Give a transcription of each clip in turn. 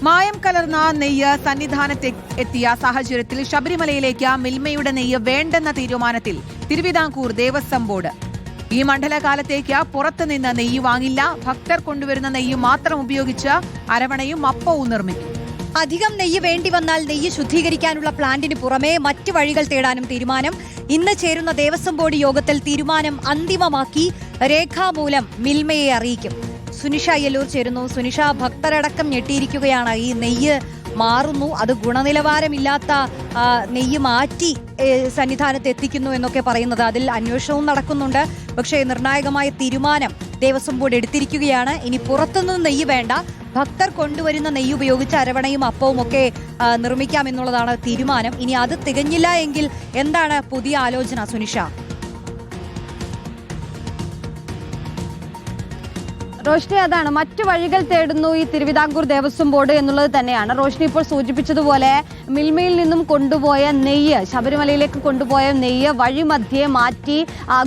മായം കലർന്ന നെയ്യ് സന്നിധാനത്ത് എത്തിയ സാഹചര്യത്തിൽ ശബരിമലയിലേക്ക് മിൽമയുടെ നെയ്യ് വേണ്ടെന്ന തീരുമാനത്തിൽ തിരുവിതാംകൂർ ദേവസ്വം ബോർഡ്. ഈ മണ്ഡലകാലത്തേക്ക് പുറത്തുനിന്ന് നെയ്യ് വാങ്ങില്ല. ഭക്തർ കൊണ്ടുവരുന്ന നെയ്യ് മാത്രം ഉപയോഗിച്ച് അരവണയും അപ്പവും നിർമ്മിക്കും. അധികം നെയ്യ് വേണ്ടി വന്നാൽ നെയ്യ് ശുദ്ധീകരിക്കാനുള്ള പ്ലാന്റിന് പുറമെ മറ്റ് വഴികൾ തേടാനും തീരുമാനം. ഇന്ന് ചേരുന്ന ദേവസ്വം ബോർഡ് യോഗത്തിൽ തീരുമാനം അന്തിമമാക്കി രേഖാമൂലം മിൽമയെ അറിയിക്കും. സുനിഷ അയ്യലൂർ ചേരുന്നു. സുനിഷ, ഭക്തരടക്കം ഞെട്ടിയിരിക്കുകയാണ്. ഈ നെയ്യ് മാറുന്നു, അത് ഗുണനിലവാരമില്ലാത്ത നെയ്യ് മാറ്റി സന്നിധാനത്ത് എത്തിക്കുന്നു എന്നൊക്കെ പറയുന്നത്. അതിൽ അന്വേഷണവും നടക്കുന്നുണ്ട്. പക്ഷേ നിർണായകമായ തീരുമാനം ദേവസ്വം ബോർഡ് എടുത്തിരിക്കുകയാണ്. ഇനി പുറത്തുനിന്ന് നെയ്യ് വേണ്ട, ഭക്തർ കൊണ്ടുവരുന്ന നെയ്യ് ഉപയോഗിച്ച് അരവണയും അപ്പവും ഒക്കെ നിർമ്മിക്കാമെന്നുള്ളതാണ് തീരുമാനം. ഇനി അത് തികഞ്ഞില്ല എങ്കിൽ എന്താണ് പുതിയ ആലോചന, സുനിഷ? റോഷ്നി, അതാണ് മറ്റു വഴികൾ തേടുന്നു ഈ തിരുവിതാംകൂർ ദേവസ്വം ബോർഡ് എന്നുള്ളത് തന്നെയാണ്. റോഷ്നി ഇപ്പോൾ സൂചിപ്പിച്ചതുപോലെ മിൽമയിൽ നിന്നും കൊണ്ടുപോയ നെയ്യ്, ശബരിമലയിലേക്ക് കൊണ്ടുപോയ നെയ്യ് വഴിമധ്യേ മാറ്റി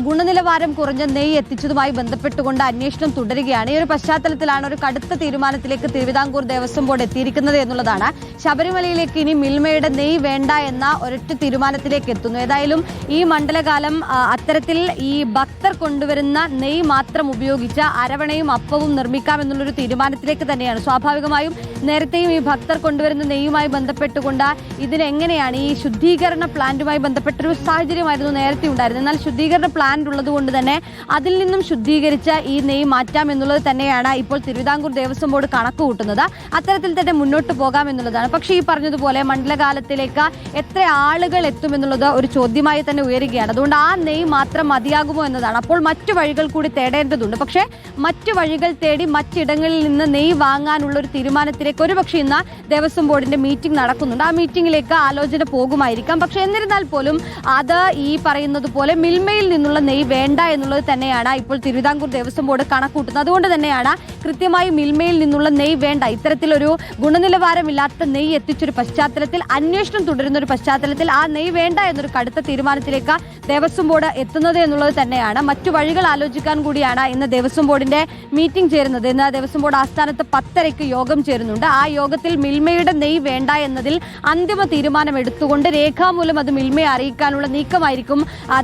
ഗുണനിലവാരം കുറഞ്ഞ നെയ്യ് എത്തിച്ചതുമായി ബന്ധപ്പെട്ടുകൊണ്ട് അന്വേഷണം തുടരുകയാണ്. ഈ ഒരു പശ്ചാത്തലത്തിലാണ് ഒരു കടുത്ത തീരുമാനത്തിലേക്ക് തിരുവിതാംകൂർ ദേവസ്വം ബോർഡ് എത്തിയിരിക്കുന്നത് എന്നുള്ളതാണ്. ശബരിമലയിലേക്ക് ഇനി മിൽമയുടെ നെയ്യ് വേണ്ട എന്ന ഒരൊറ്റ തീരുമാനത്തിലേക്ക് എത്തുന്നു. ഏതായാലും ഈ മണ്ഡലകാലം അത്തരത്തിൽ ഈ ഭക്തർ കൊണ്ടുവരുന്ന നെയ്യ് മാത്രം ഉപയോഗിച്ച് അരവണയും അപ്പവും നിർമ്മിക്കാമെന്നുള്ളൊരു തീരുമാനത്തിലേക്ക് തന്നെയാണ്. സ്വാഭാവികമായും നേരത്തെയും ഈ ഭക്തർ കൊണ്ടുവരുന്ന നെയ്യുമായി ബന്ധപ്പെട്ടുകൊണ്ട് ഇതിനെങ്ങനെയാണ് ഈ ശുദ്ധീകരണ പ്ലാന്റുമായി ബന്ധപ്പെട്ടൊരു സാഹചര്യമായിരുന്നു നേരത്തെ ഉണ്ടായിരുന്നത്. എന്നാൽ ശുദ്ധീകരണ പ്ലാന്റ് ഉള്ളത് കൊണ്ട് തന്നെ അതിൽ നിന്നും ശുദ്ധീകരിച്ച ഈ നെയ്യ് മാറ്റാം എന്നുള്ളത് തന്നെയാണ് ഇപ്പോൾ തിരുവിതാംകൂർ ദേവസ്വം ബോർഡ് കണക്ക് കൂട്ടുന്നത്. അത്തരത്തിൽ തന്നെ മുന്നോട്ട് പോകാം എന്നുള്ളതാണ്. പക്ഷേ ഈ പറഞ്ഞതുപോലെ മണ്ഡലകാലത്തിലേക്ക് എത്ര ആളുകൾ എത്തുമെന്നുള്ളത് ഒരു ചോദ്യമായി തന്നെ ഉയരുകയാണ്. അതുകൊണ്ട് ആ നെയ്യ് മാത്രം മതിയാകുമോ എന്നതാണ്. അപ്പോൾ മറ്റു വഴികൾ കൂടി തേടേണ്ടതുണ്ട്. പക്ഷേ മറ്റു വഴികൾ തേടി മറ്റിടങ്ങളിൽ നിന്ന് നെയ്യ് വാങ്ങാനുള്ള ഒരു തീരുമാനത്തിലേക്ക് ഒരുപക്ഷെ ഇന്ന് ദേവസ്വം ബോർഡിന്റെ മീറ്റിംഗ് നടക്കുന്നുണ്ട്. ആ മീറ്റിംഗിലേക്ക് ആലോചന പോകുമായിരിക്കാം. പക്ഷെ എന്നിരുന്നാൽ പോലും അത് ഈ പറയുന്നത് പോലെ മിൽമയിൽ നിന്നുള്ള നെയ്യ് വേണ്ട എന്നുള്ളത് തന്നെയാണ് ഇപ്പോൾ തിരുവിതാംകൂർ ദേവസ്വം ബോർഡ് കണക്കൂട്ടുന്നത്. അതുകൊണ്ട് തന്നെയാണ് കൃത്യമായി മിൽമയിൽ നിന്നുള്ള നെയ്യ് വേണ്ട, ഇത്തരത്തിലൊരു ഗുണനിലവാരമില്ലാത്ത നെയ്യ് എത്തിച്ചൊരു പശ്ചാത്തലത്തിൽ, അന്വേഷണം തുടരുന്ന ഒരു പശ്ചാത്തലത്തിൽ ആ നെയ്യ് വേണ്ട എന്നൊരു കടുത്ത തീരുമാനത്തിലേക്ക് ദേവസ്വം ബോർഡ് എത്തുന്നത് എന്നുള്ളത് തന്നെയാണ്. മറ്റു വഴികൾ ആലോചിക്കാൻ കൂടിയാണ് ഇന്ന് ദേവസ്വം ബോർഡിന്റെ മീറ്റിംഗ് ചേരുന്നത്. ഇന്ന് ദേവസ്വം ബോർഡ് ആസ്ഥാനത്ത് 10:30 യോഗം ചേരുന്നുണ്ട്. ആ യോഗത്തിൽ മിൽമയുടെ നെയ്യ് വേണ്ട എന്നതിൽ അന്തിമ തീരുമാനം എടുത്തുകൊണ്ട് രേഖാമൂലം അത് മിൽമയെ അറിയിക്കാനുള്ള നീക്കമായിരിക്കും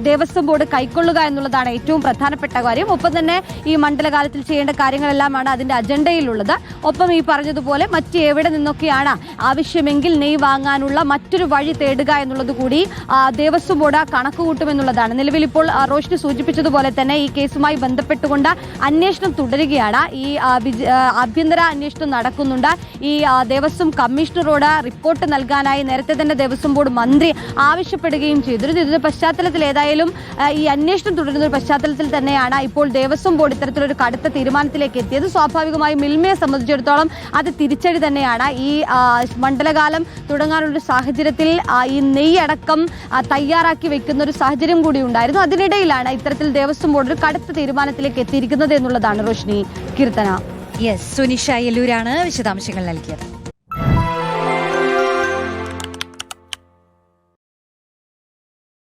ദേവസ്വം ബോർഡ് കൈക്കൊള്ളുക എന്നുള്ളതാണ് ഏറ്റവും പ്രധാനപ്പെട്ട കാര്യം. ഒപ്പം തന്നെ ഈ മണ്ഡലകാലത്തിൽ ചെയ്യേണ്ട കാര്യങ്ങളെല്ലാമാണ് അതിന്റെ അജണ്ടയിലുള്ളത്. ഒപ്പം ഈ പറഞ്ഞതുപോലെ മറ്റ് എവിടെ നിന്നൊക്കെയാണ് ആവശ്യമെങ്കിൽ നെയ്യ് വാങ്ങാനുള്ള മറ്റൊരു വഴി തേടുക എന്നുള്ളത് കൂടി ദേവസ്വം ബോർഡ് കണക്ക് കൂട്ടുമെന്നുള്ളതാണ്. നിലവിൽ ഇപ്പോൾ റോഷ്നി സൂചിപ്പിച്ചതുപോലെ തന്നെ ഈ കേസുമായി ബന്ധപ്പെട്ടുകൊണ്ട് അന്വേഷണം തുടരുകയാണ്. ഈ ആഭ്യന്തര അന്വേഷണം നടക്കുന്നുണ്ട്. ഈ ദേവസ്വം കമ്മീഷണറോട് റിപ്പോർട്ട് നൽകാനായി നേരത്തെ തന്നെ ദേവസ്വം ബോർഡ് മന്ത്രി ആവശ്യപ്പെടുകയും ചെയ്തിരുന്നു. ഇതിന്റെ പശ്ചാത്തലത്തിൽ ഏതായാലും ഈ അന്വേഷണം തുടരുന്ന ഒരു പശ്ചാത്തലത്തിൽ തന്നെയാണ് ഇപ്പോൾ ദേവസ്വം ബോർഡ് ഇത്തരത്തിലൊരു കടുത്ത തീരുമാനത്തിലേക്ക് എത്തിയത്. സ്വാഭാവികമായും മിൽമയെ സംബന്ധിച്ചിടത്തോളം അത് തിരിച്ചടി തന്നെയാണ്. ഈ മണ്ഡലകാലം തുടങ്ങാനുള്ള സാഹചര്യത്തിൽ ഈ നെയ്യടക്കം തയ്യാറാക്കി വെക്കുന്ന ഒരു സാഹചര്യം കൂടി ഉണ്ടായിരുന്നു. അതിനിടയിലാണ് ഇത്തരത്തിൽ ദേവസ്വം ബോർഡ് ഒരു കടുത്ത തീരുമാനത്തിലേക്ക് എത്തിയിരിക്കുന്നത് എന്നുള്ളതാണ് റോഷ്നി. കീർത്തന. യെസ്, സുനിഷ അയ്യലൂരാണ് വിശദാംശങ്ങൾ നൽകിയത്.